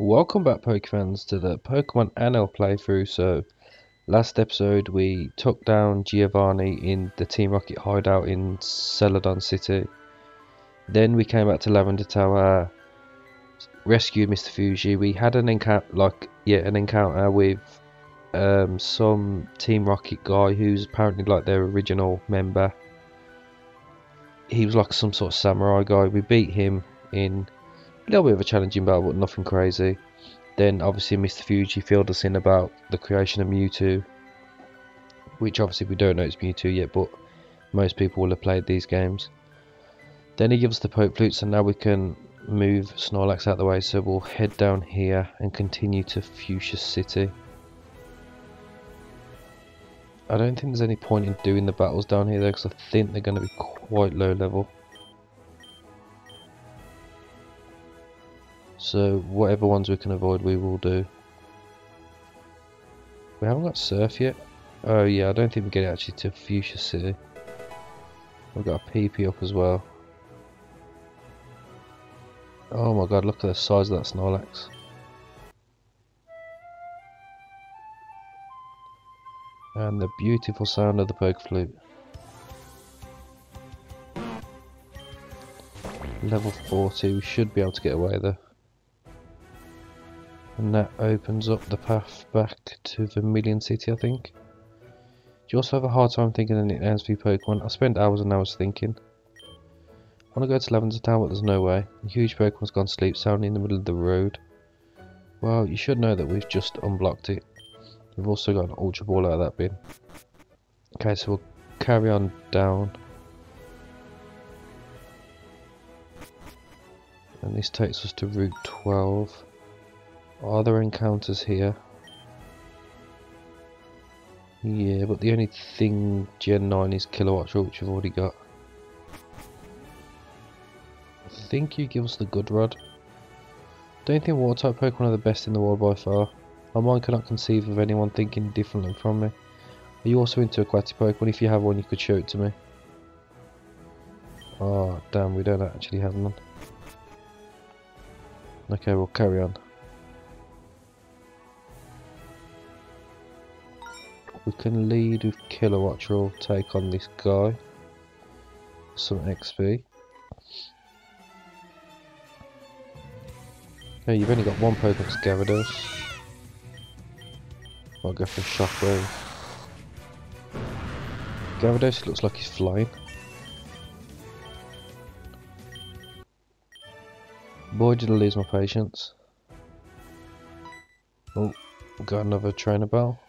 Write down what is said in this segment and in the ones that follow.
Welcome back, Pokefans, to the Pokemon Anil playthrough. So, last episode we took down Giovanni in the Team Rocket hideout in Celadon City. Then we came back to Lavender Tower, rescued Mr. Fuji. We had an encounter with some Team Rocket guy who's apparently like their original member. He was like some sort of samurai guy. We beat him in a little bit of a challenging battle, but nothing crazy. Then obviously Mr. Fuji filled us in about the creation of Mewtwo, which obviously we don't know it's Mewtwo yet, but most people will have played these games. Then he gives us the Poke Flutes, and now we can move Snorlax out of the way, so we'll head down here and continue to Fuchsia City. I don't think there's any point in doing the battles down here though, because I think they're going to be quite low level. So whatever ones we can avoid we will do. We haven't got Surf yet. Oh yeah, I don't think we get it actually to Fuchsia City. We've got a PP up as well. Oh my god, look at the size of that Snorlax. And the beautiful sound of the Poke Flute. Level 40, we should be able to get away there. And that opens up the path back to Vermilion City, I think. Do you also have a hard time thinking of nicknames for your Pokemon? I spent hours and hours thinking. I want to go to Lavender Town, but there's no way. A huge Pokemon's gone sleep sounding in the middle of the road. Well, you should know that we've just unblocked it. We've also got an Ultra Ball out of that bin. Okay, so we'll carry on down. And this takes us to Route 12. Are there encounters here? Yeah, but the only thing Gen 9 is Kilowatt, which we've already got. I think you give us the Good Rod. Don't think water type Pokemon are the best in the world by far. My mind cannot conceive of anyone thinking differently from me. Are you also into aquatic Pokemon? If you have one, you could show it to me. Oh damn, we don't actually have none. Okay, we'll carry on. We can lead with Kilowatt, take on this guy. Some XP. Okay, you've only got one Pokemon, it's Gyarados. I'll go for Shockwave. Gyarados looks like he's flying. Boy, did I lose my patience. Oh, got another trainer bell.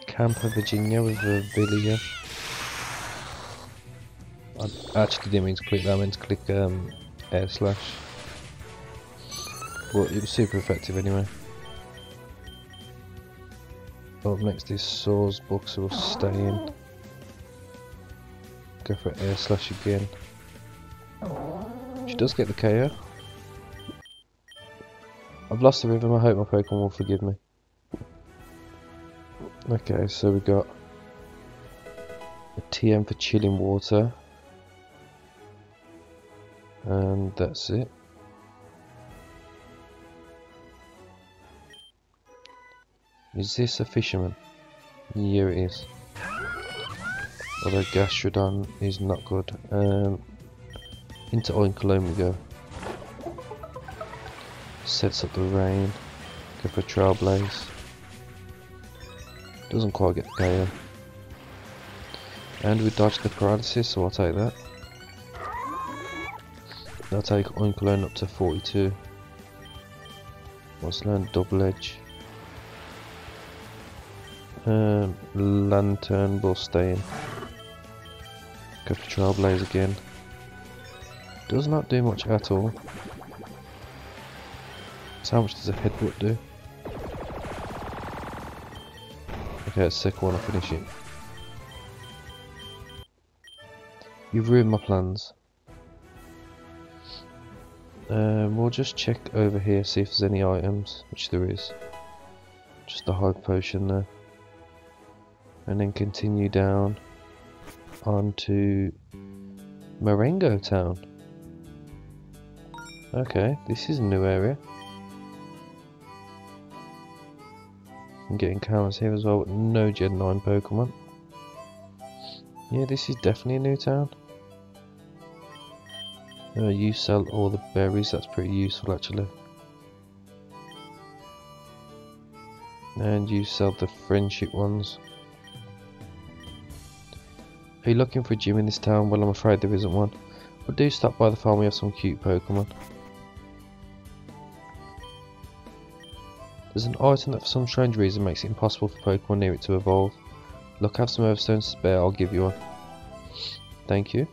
Campo Virginia with a Villia. I actually didn't mean to click that, I meant to click Air Slash. But it was super effective anyway. Up next is Saw's Book, so we'll stay in. Go for Air Slash again. She does get the KO. I've lost the rhythm, I hope my Pokemon will forgive me. Okay, so we got a TM for Chilling Water. And that's it. Is this a fisherman? Yeah, it is. Although Gastrodon is not good. Into Oinkologne we go. Sets up the rain. Go for Trailblaze. Doesn't quite get the KO. And we dodged the paralysis, so I'll take that. I'll take Oinkologne up to 42. Let's learn Double Edge. Lantern will stay in. Go for Trailblaze again. Does not do much at all. So how much does a Headbutt do? Okay, second one, I'll finish it. You've ruined my plans. We'll just check over here, see if there's any items, which there is. Just a high potion there. And then continue down onto Marengo Town. Okay, this is a new area. I'm getting encounters here as well, but no Gen 9 Pokemon. Yeah, this is definitely a new town. You sell all the berries, that's pretty useful actually. And you sell the friendship ones. Are you looking for a gym in this town? Well, I'm afraid there isn't one. But do stop by the farm, we have some cute Pokemon. There's an item that for some strange reason makes it impossible for Pokemon near it to evolve. Look, have some Earthstones to spare, I'll give you one. Thank you.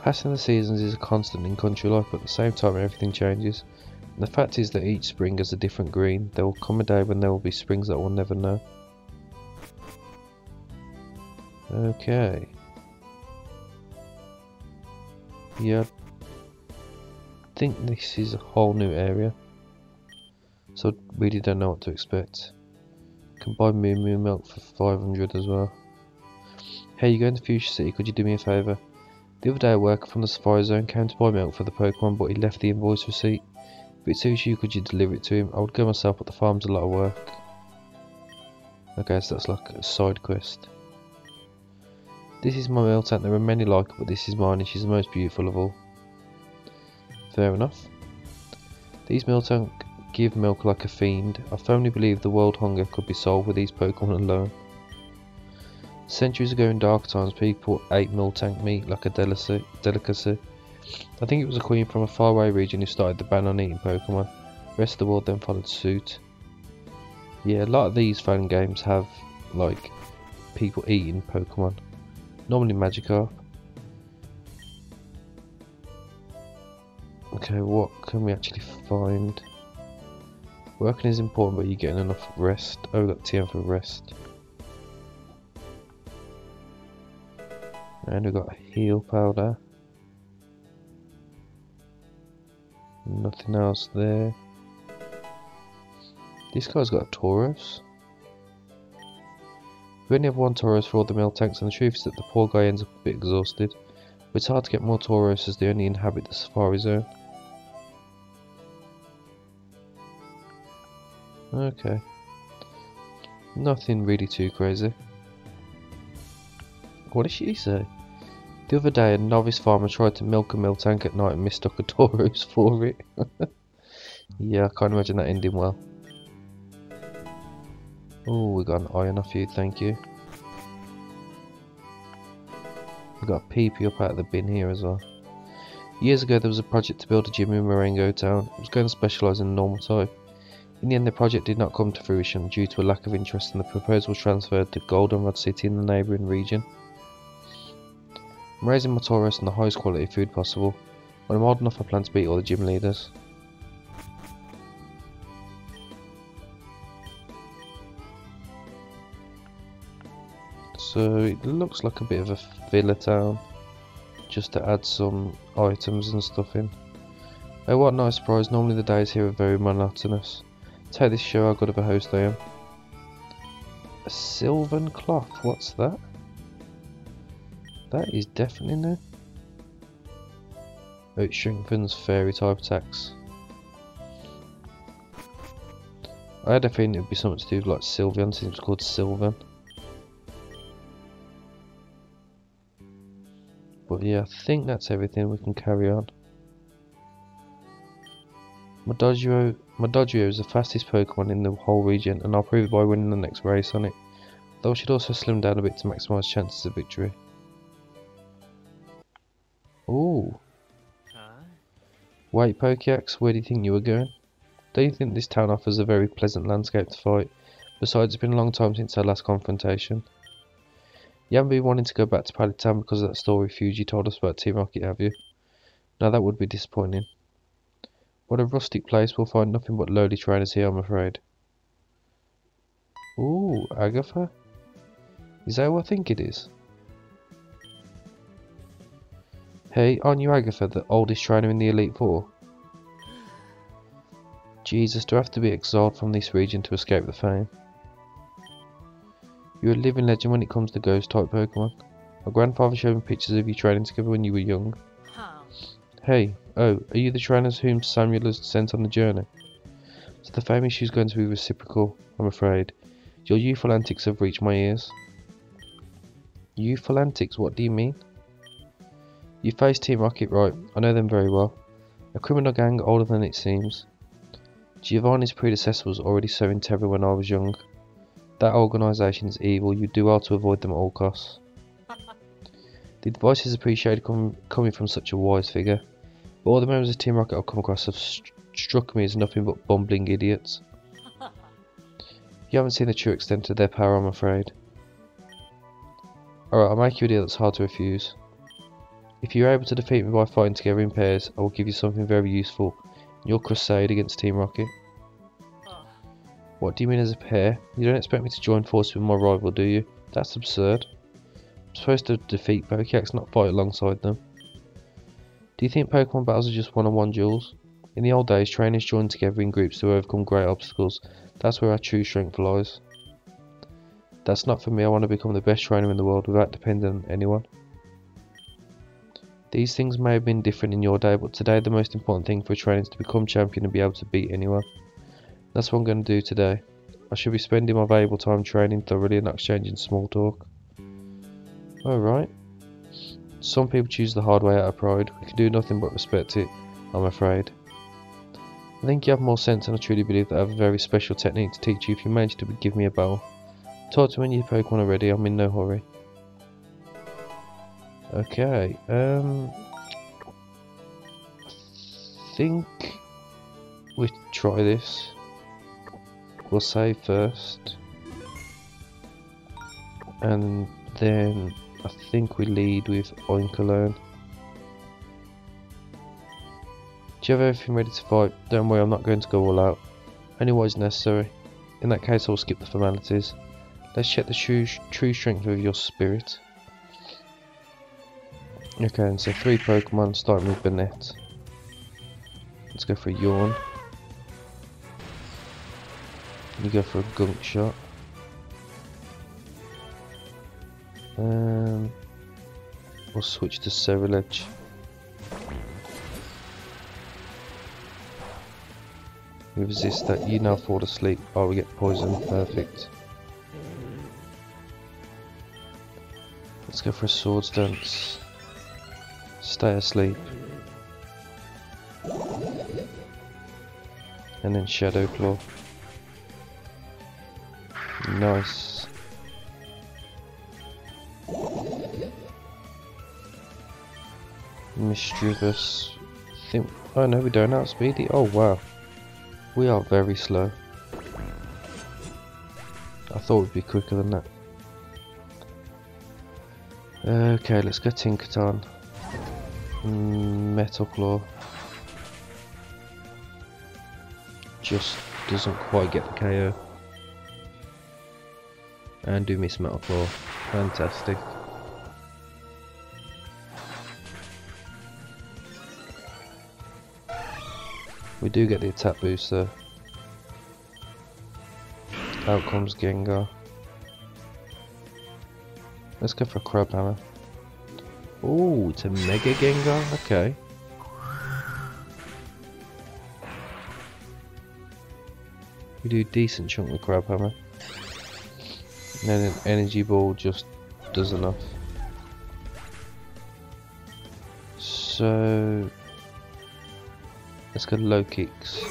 Passing the seasons is a constant in country life, but at the same time everything changes. And the fact is that each spring has a different green. There will come a day when there will be springs that we'll never know. Okay. Yeah, I think this is a whole new area. So I really don't know what to expect. Can buy Moo Moo milk for 500 as well. Hey, you going to Fuchsia City, could you do me a favour? The other day a worker from the Safari Zone came to buy milk for the Pokemon, but he left the invoice receipt. If it suits you, could you deliver it to him? I would go myself, but the farm's a lot of work. Okay, so that's like a side quest. This is my milk tank, there are many like it, but this is mine and she's the most beautiful of all. Fair enough. These milk tanks give milk like a fiend. I firmly believe the world hunger could be solved with these Pokemon alone. Centuries ago in dark times, people ate Miltank meat like a delicacy. I think it was a queen from a faraway region who started the ban on eating Pokemon. The rest of the world then followed suit. Yeah, a lot of these phone games have, like, people eating Pokemon. Normally Magikarp. Okay, what can we actually find? Working is important, but you're getting enough rest. Oh, we've got TM for rest. And we've got a heal powder. Nothing else there. This guy's got a Tauros. We only have one Tauros for all the milk tanks, and the truth is that the poor guy ends up a bit exhausted. But it's hard to get more Tauros as they only inhabit the Safari Zone. Okay. Nothing really too crazy. What did she say? The other day a novice farmer tried to milk a milk tank at night and mistook a Tauros for it. Yeah, I can't imagine that ending well. Oh, we got an iron off you, thank you. We got a PP up out of the bin here as well. Years ago there was a project to build a gym in Marengo town. It was going to specialise in normal type. In the end the project did not come to fruition due to a lack of interest, and the proposal was transferred to Goldenrod City in the neighbouring region. I'm raising my Tauros in the highest quality food possible. When I'm old enough I plan to beat all the gym leaders. So it looks like a bit of a filler town, just to add some items and stuff in. Oh, what a nice surprise, normally the days here are very monotonous. Take this, show how good of a host I am. A Sylvan cloth, what's that? That is definitely new. Oh, it strengthens fairy type attacks. I had a feeling it would be something to do with like Sylveon, since it's called Sylvan. But yeah, I think that's everything, we can carry on. My Dodgeo is the fastest Pokemon in the whole region, and I'll prove it by winning the next race on it. Though I should also slim down a bit to maximise chances of victory. Ooh. Wait, Pokeax, where do you think you were going? Don't you think this town offers a very pleasant landscape to fight? Besides, it's been a long time since our last confrontation. You haven't been wanting to go back to Pallet Town because of that story Fuji told us about Team Rocket, have you? Now that would be disappointing. What a rustic place, we'll find nothing but lowly trainers here, I'm afraid. Ooh, Agatha? Is that who I think it is? Hey, aren't you Agatha, the oldest trainer in the Elite Four? Jesus, do I have to be exiled from this region to escape the fame? You're a living legend when it comes to ghost type Pokemon. My grandfather showed me pictures of you training together when you were young. Hey, oh, are you the trainers whom Samuel has sent on the journey? So the fame issue is going to be reciprocal, I'm afraid. Your youthful antics have reached my ears. Youthful antics? What do you mean? You face Team Rocket, right? I know them very well. A criminal gang older than it seems. Giovanni's predecessor was already sowing terror when I was young. That organisation is evil. You do well to avoid them at all costs. The advice is appreciated coming from such a wise figure, but all the members of Team Rocket I've come across have struck me as nothing but bumbling idiots. You haven't seen the true extent of their power, I'm afraid. Alright, I'll make you a deal that's hard to refuse. If you're able to defeat me by fighting together in pairs, I will give you something very useful in your crusade against Team Rocket. What do you mean as a pair? You don't expect me to join forces with my rival, do you? That's absurd. I'm supposed to defeat Pokédex, not fight alongside them. Do you think Pokemon battles are just one-on-one duels? In the old days, trainers joined together in groups to overcome great obstacles. That's where our true strength lies. That's not for me. I want to become the best trainer in the world without depending on anyone. These things may have been different in your day, but today the most important thing for a trainer is to become champion and be able to beat anyone. That's what I'm going to do today. I should be spending my valuable time training thoroughly and not exchanging small talk. Alright. Some people choose the hard way out of pride. We can do nothing but respect it, I'm afraid. I think you have more sense, and I truly believe that I have a very special technique to teach you if you manage to give me a battle. Talk to me when your Pokemon are ready. I'm in no hurry. Okay, I think we try this. We'll save first, and then I think we lead with Oinkologne. Do you have everything ready to fight? Don't worry, I'm not going to go all out. Only what is necessary. In that case, I'll skip the formalities. Let's check the true strength of your spirit. Okay, and so 3 Pokemon, starting with Banette. Let's go for a Yawn. You go for a Gunk Shot. We'll switch to Cerulege. We resist that. You now fall asleep. Oh, we get poisoned. Perfect. Let's go for a Swords Dance. Stay asleep. And then Shadow Claw. Nice. Mischievous. Oh no, we don't outspeed it. Oh wow. We are very slow. I thought we'd be quicker than that. Okay, let's go Tinkaton. Metal Claw. Just doesn't quite get the KO. And do miss Metal Claw. Fantastic. We do get the attack boost though. Out comes Gengar. Let's go for a Crab Hammer. Oh, it's a Mega Gengar? Okay. We do a decent chunk with Crab Hammer. And then an Energy Ball just does enough. So let's go low kicks.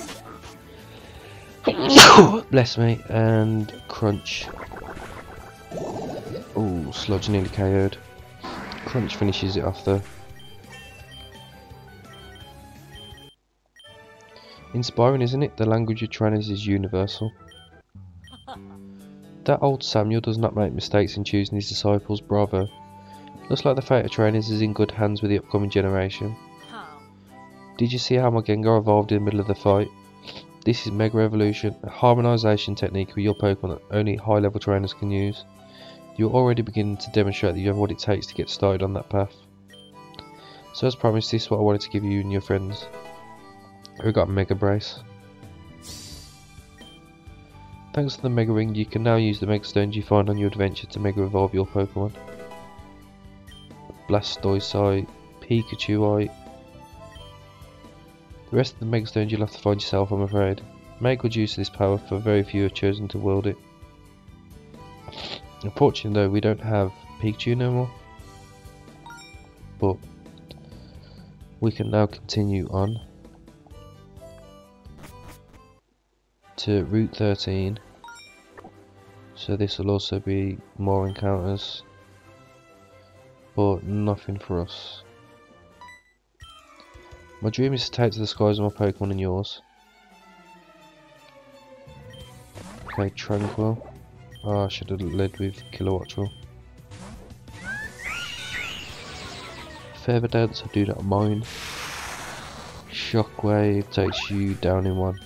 Bless me, and Crunch. Oh, Sludge nearly KO'd. Crunch finishes it off though. Inspiring, isn't it? The language of trainers is universal. That old Samuel does not make mistakes in choosing his disciples, bravo. Looks like the fate of trainers is in good hands with the upcoming generation. Did you see how my Gengar evolved in the middle of the fight? This is Mega Evolution, a harmonisation technique with your Pokemon that only high level trainers can use. You're already beginning to demonstrate that you have what it takes to get started on that path. So as promised, this is what I wanted to give you and your friends. We got a Mega Brace. Thanks to the Mega Ring, you can now use the Mega Stones you find on your adventure to Mega Evolve your Pokemon. Blastoise, Pikachu, The rest of the Megastones you'll have to find yourself, I'm afraid. Make good use of this power, for very few have chosen to wield it. Unfortunately though, we don't have Pikachu no more. But we can now continue on to Route 13. So this will also be more encounters, but nothing for us. My dream is to take to the skies of my Pokemon and yours. Okay, Tranquil. Oh, I should have led with Kilowattrel. Feather Dance, I do not mind. Shockwave takes you down in one.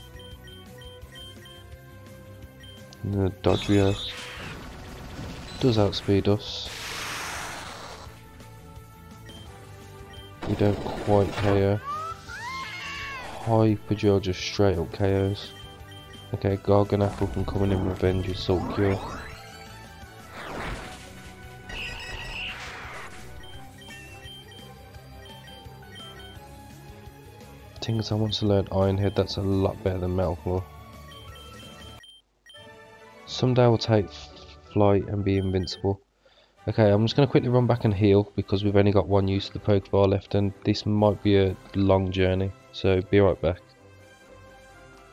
And the Dodrio does outspeed us. We don't quite KO. Hyperdrill just straight up KOs. Okay, Garganacl can come in and revenge with Salt Cure. Things I want to learn Iron Head, that's a lot better than Metal Claw. Someday I will take flight and be invincible. Okay, I'm just going to quickly run back and heal because we've only got one use of the Pokeball left and this might be a long journey, so be right back.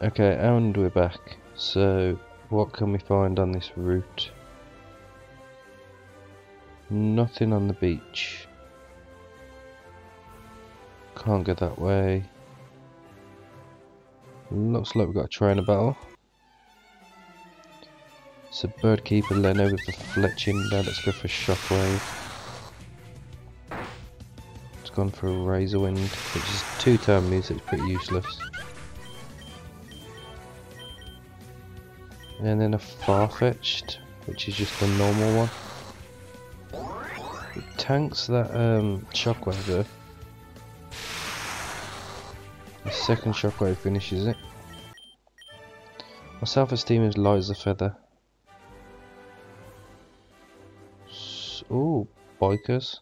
Okay, and we're back. So, what can we find on this route? Nothing on the beach. Can't go that way. Looks like we've got a trainer battle. So Birdkeeper Leno with the Fletching. Now let's go for Shockwave. It's gone for a Razor Wind, which is 2-turn moves, so it's pretty useless. And then a Farfetch'd, which is just a normal one. It tanks that Shockwave though. The second Shockwave finishes it. My self-esteem is light as a feather. Ooh, bikers.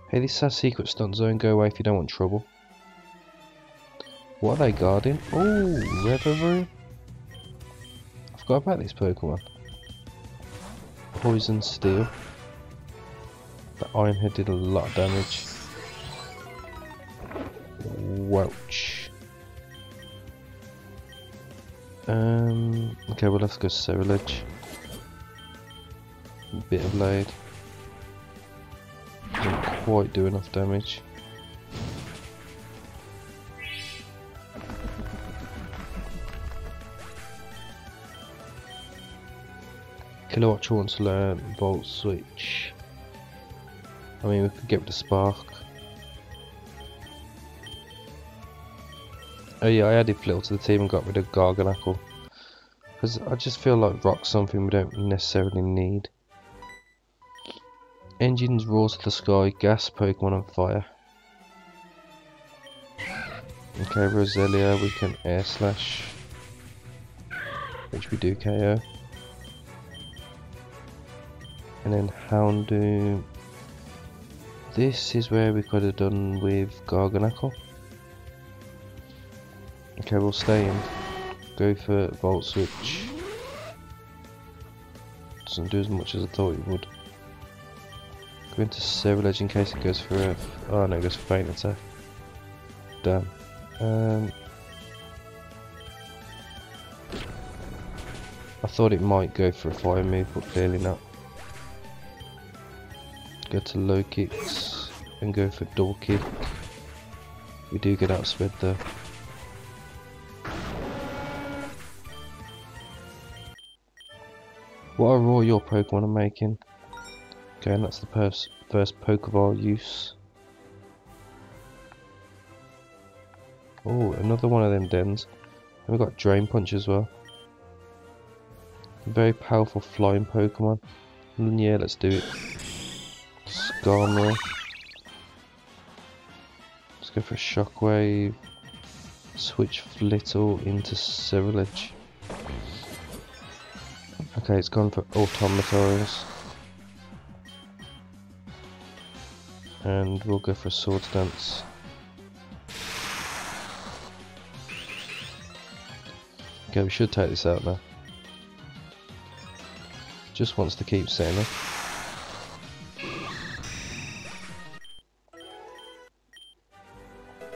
Hey, this has secret stunt zone. Go away if you don't want trouble. What are they guarding? Ooh, Reverie. I forgot about this Pokemon. Poison Steel. The Iron Head did a lot of damage. Welch. Okay, we'll have to go Cerulege. Bit of Blade. Doesn't quite do enough damage. Kilowattrel wants to learn Volt Switch. I mean, we could get rid of Spark. Oh yeah, I added Flittle to the team and got rid of Garganacl. Because I just feel like Rock's something we don't necessarily need. Engines roar to the sky, gas Pokemon on fire. Okay, Roselia, we can Air Slash, which we do KO. And then Houndoom. This is where we could have done with Garganacl. Okay, we'll stay in. Go for Volt Switch. Doesn't do as much as I thought it would. Go into Cerulege in case it goes for Earth. Oh no, it goes for Feint Attack. Damn. I thought it might go for a fire move, but clearly not. Go to low kicks and go for double kick. We do get outsped though. What a roar your Pokemon are making. Okay, and that's the first Pokeball use. Oh, another one of them dens. And we've got Drain Punch as well. Very powerful flying Pokemon. And yeah, let's do it. Skarmory. Let's go for a Shockwave. Switch Flittle into Cerulege. Okay, it's gone for Automatons. And we'll go for a Swords Dance. Okay, we should take this out now. Just wants to keep setting up.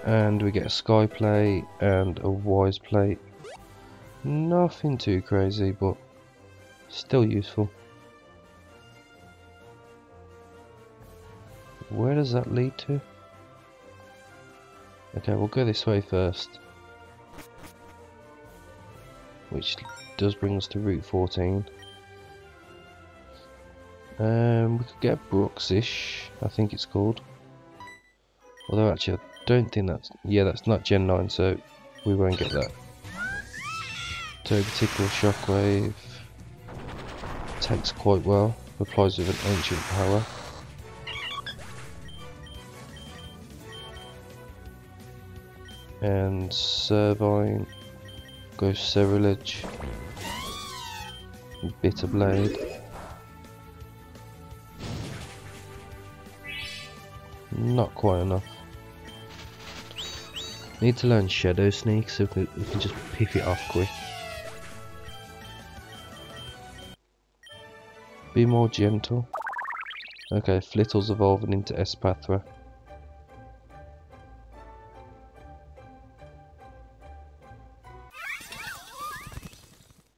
And we get a sky plate and a wise plate. Nothing too crazy, but still useful. Where does that lead to? Okay, we'll go this way first. Which does bring us to Route 14. We could get Brooksish, I think it's called. Although actually I don't think that's... yeah, that's not Gen 9, so we won't get that. Toby Tickle Shockwave. Takes quite well. Replies with an ancient power. And Servine goes Ceruledge, Bitter Blade. Not quite enough. Need to learn Shadow Sneak so we can just pick it off quick. Be more gentle. Okay, Flittle's evolving into Espathra.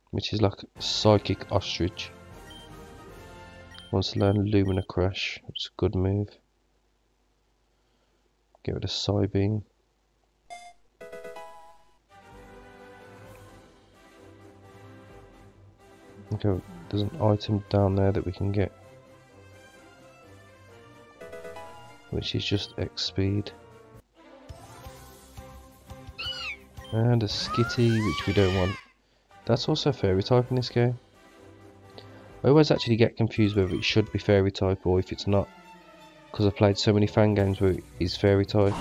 Which is like a psychic ostrich. Wants to learn Lumina Crash, which is a good move. Get rid of Psybeam. Okay, there's an item down there that we can get, which is just X speed. And a Skitty, which we don't want. That's also fairy type in this game. I always actually get confused whether it should be fairy type or if it's not, because I've played so many fan games where it is fairy type.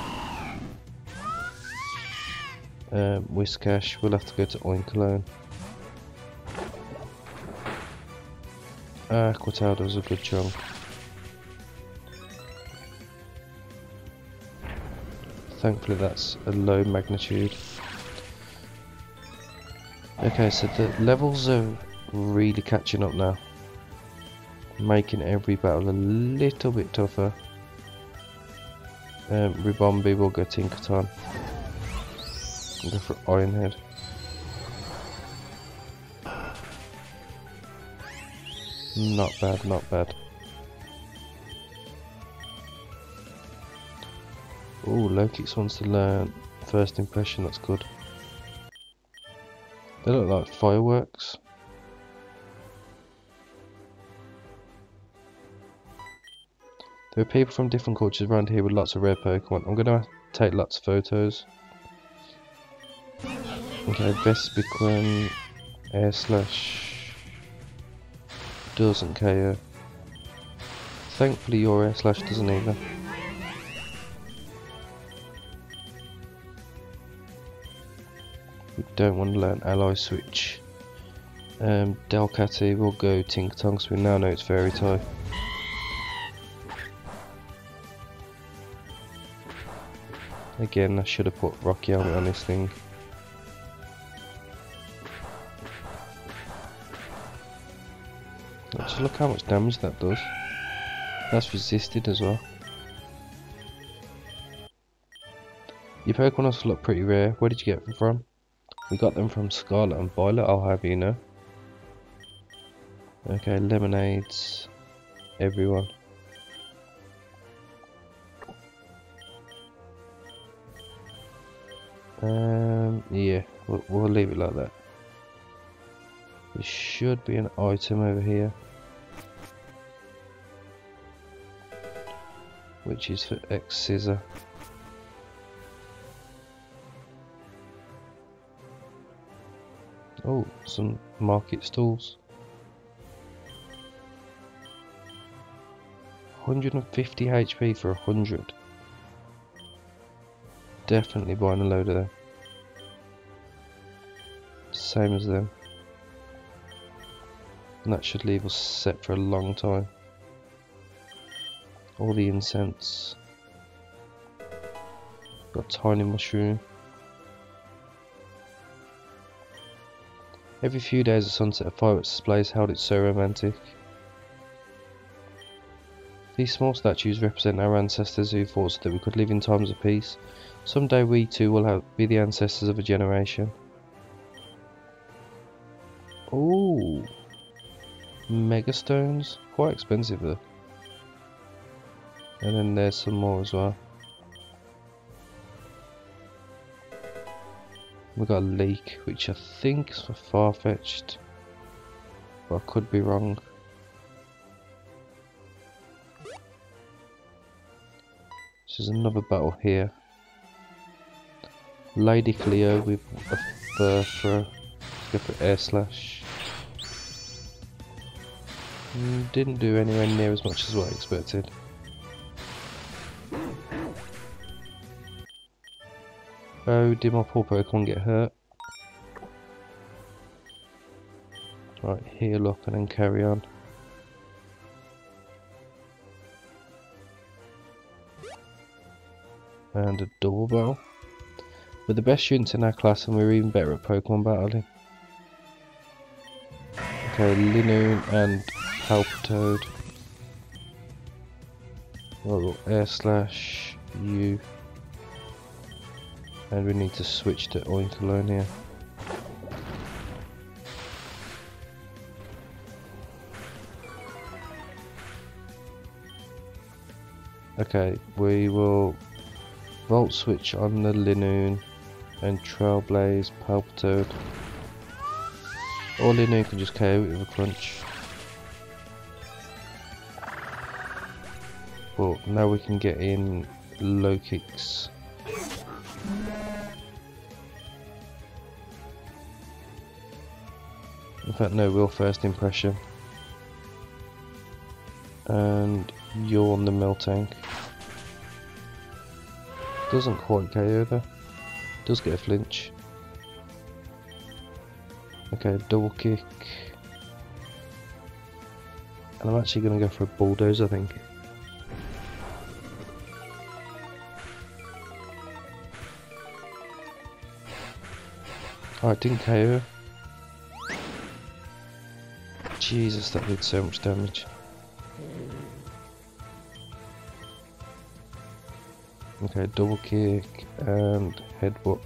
Whiscash, we'll have to go to Oinkologne. Aquatowder was a good chunk. Thankfully that's a low magnitude. Okay, so the levels are really catching up now, making every battle a little bit tougher. Ribombi will go Tinkaton. I'll go for Ironhead. Not bad, not bad. Oh, Lokix wants to learn First Impression, that's good. They look like fireworks. There are people from different cultures around here with lots of rare Pokemon. I'm going to take lots of photos. Okay, Vespiquen, Air Slash doesn't KO. Thankfully your Air Slash doesn't either. We don't want to learn Ally Switch. Delcatty will go Tinkaton, so we now know it's fairy type. Again, I should have put Rocky Helmet on this thing. Just look how much damage that does. That's resisted as well. Your Pokemon also look pretty rare. Where did you get them from? We got them from Scarlet and Violet, I'll have you know. Okay, lemonades. Everyone. Yeah, we'll leave it like that. There should be an item over here, which is for X Scissor. Oh, some market stalls. 150 HP for 100. Definitely buying a load of them. Same as them. And that should leave us set for a long time. All the incense. Got tiny mushroom. Every few days a sunset of fireworks displays held. It's so romantic. These small statues represent our ancestors who fought so that we could live in times of peace. Someday we too will be the ancestors of a generation. Ooh, megastones, quite expensive though. And then there's some more as well. We got a leak, which I think is for far-fetched, but I could be wrong. This is another battle here. Lady Cleo with a fur throw. Let's go for air slash. Didn't do anywhere near as much as what I expected. Oh, did my poor Pokemon get hurt? Right, heal up and then carry on. And a double battle. We're the best students in our class and we're even better at Pokemon battling. Okay, Linoon and Palpitoad. We'll air slash you. And we need to switch to Oinkologne here. Okay, we will Volt Switch on the Linoon and Trailblaze Palpitoad. Or Linoon can just KO it with a crunch. But now we can get in low kicks. In fact, no, we'll first impression. And you're on the Miltank. Doesn't quite KO though. Does get a flinch. Okay, double kick. And I'm actually going to go for a bulldoze, I think. Oh, it didn't KO. Jesus, that did so much damage. Okay, double kick and headbutt.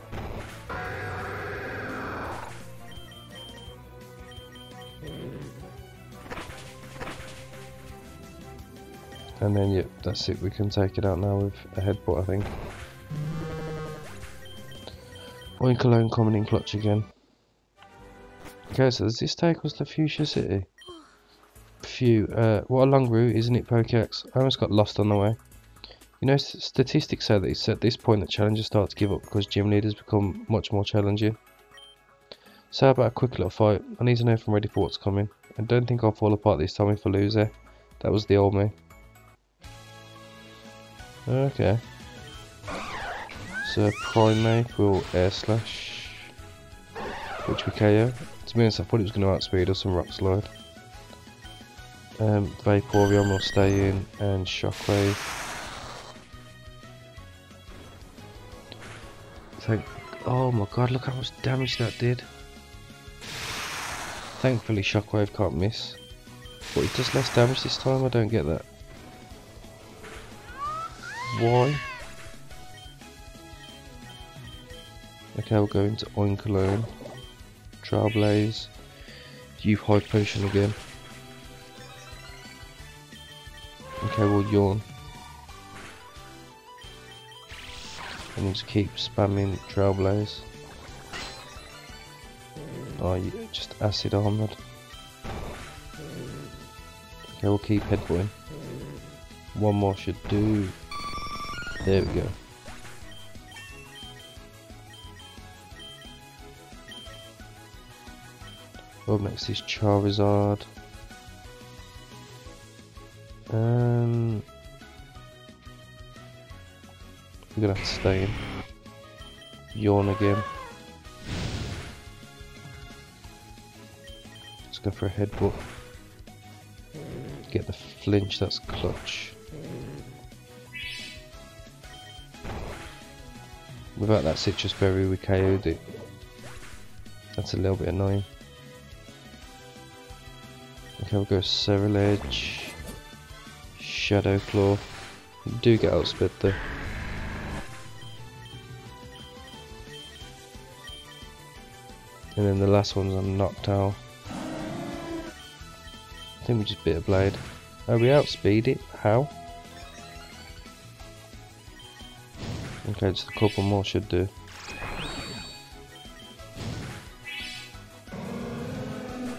And then, yep, that's it. We can take it out now with a headbutt, I think. Oinkologne coming in clutch again. Okay, so does this take us to Fuchsia City? Phew, what a long route, isn't it, Pokeax? I almost got lost on the way. You know, statistics say that it's at this point that challengers start to give up because gym leaders become much more challenging. So how about a quick little fight? I need to know if I'm ready for what's coming. I don't think I'll fall apart this time if I lose there. That was the old me. Okay. So Primate will air slash, which we KO. To be honest, I thought it was going to outspeed us and rock slide. Vaporeon will stay in and Shockwave. Oh my god, look how much damage that did. Thankfully Shockwave can't miss. But it does less damage this time, I don't get that. Why? Okay, we'll go into Oinkologne. Trailblaze. Youth High Potion again. Okay, we'll Yawn. And we'll just keep spamming Trailblaze. Oh, yeah, just Acid Armored. Okay, we'll keep headbutting. One more should do. There we go. What next is Charizard. We're gonna have to stay in. Yawn again. Let's go for a headbutt. Get the flinch, that's clutch. Without that citrus berry we KO'd it. That's a little bit annoying. Okay, we'll go Cerulege, Shadow Claw. You do get outsped though. And then the last one's on Noctowl. I think we just bit a blade. Oh, we outspeed it? How? Okay, just a couple more should do.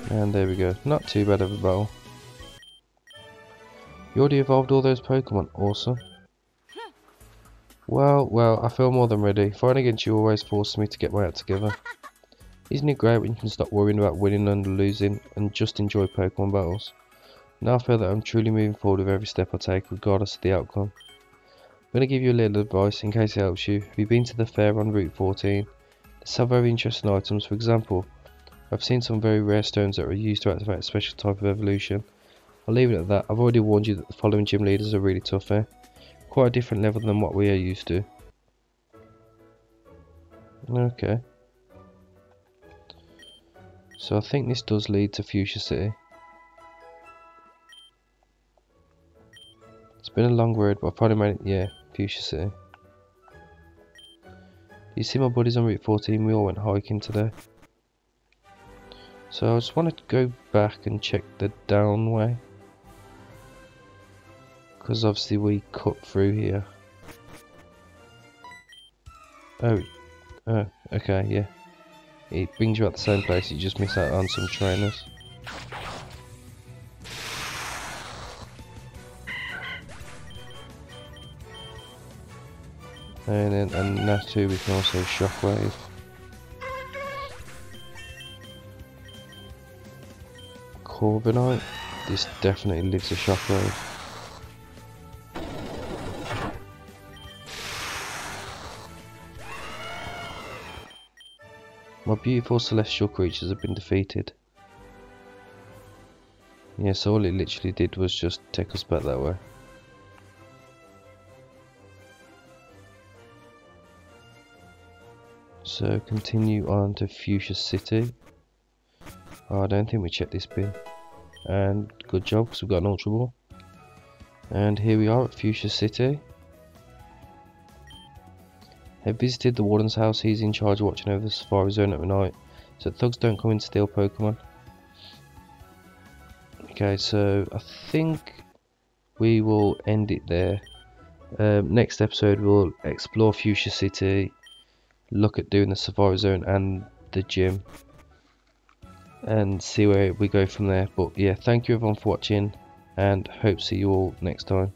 And there we go. Not too bad of a battle. You already evolved all those Pokemon. Awesome. Well, I feel more than ready. Fighting against you always forces me to get my act together. Isn't it great when you can stop worrying about winning and losing and just enjoy Pokemon battles? Now I feel that I'm truly moving forward with every step I take, regardless of the outcome. I'm going to give you a little advice in case it helps you. Have you been to the fair on Route 14? They sell very interesting items. For example, I've seen some very rare stones that are used to activate a special type of evolution. I'll leave it at that. I've already warned you that the following gym leaders are really tough here. Quite a different level than what we are used to. Okay. So I think this does lead to Fuchsia City. It's been a long road, but I finally made it. Yeah, Fuchsia City. You see my buddies on Route 14, we all went hiking today. So I just wanted to go back and check the down way. Because obviously we cut through here. Oh, okay, yeah. It brings you at the same place, you just miss out on some trainers. And then, and now too, we can also shockwave. Corviknight, this definitely lives a shockwave. My beautiful celestial creatures have been defeated. Yeah, so all it literally did was just take us back that way. So continue on to Fuchsia City. Oh, I don't think we checked this bin. And good job, because we've got an Ultra Ball. And here we are at Fuchsia City. I visited the warden's house. He's in charge of watching over the safari zone at night, so thugs don't come in to steal Pokemon. Okay, so I think we will end it there. Next episode we'll explore Fuchsia City, look at doing the safari zone and the gym, and see where we go from there. But yeah, thank you everyone for watching, and hope to see you all next time.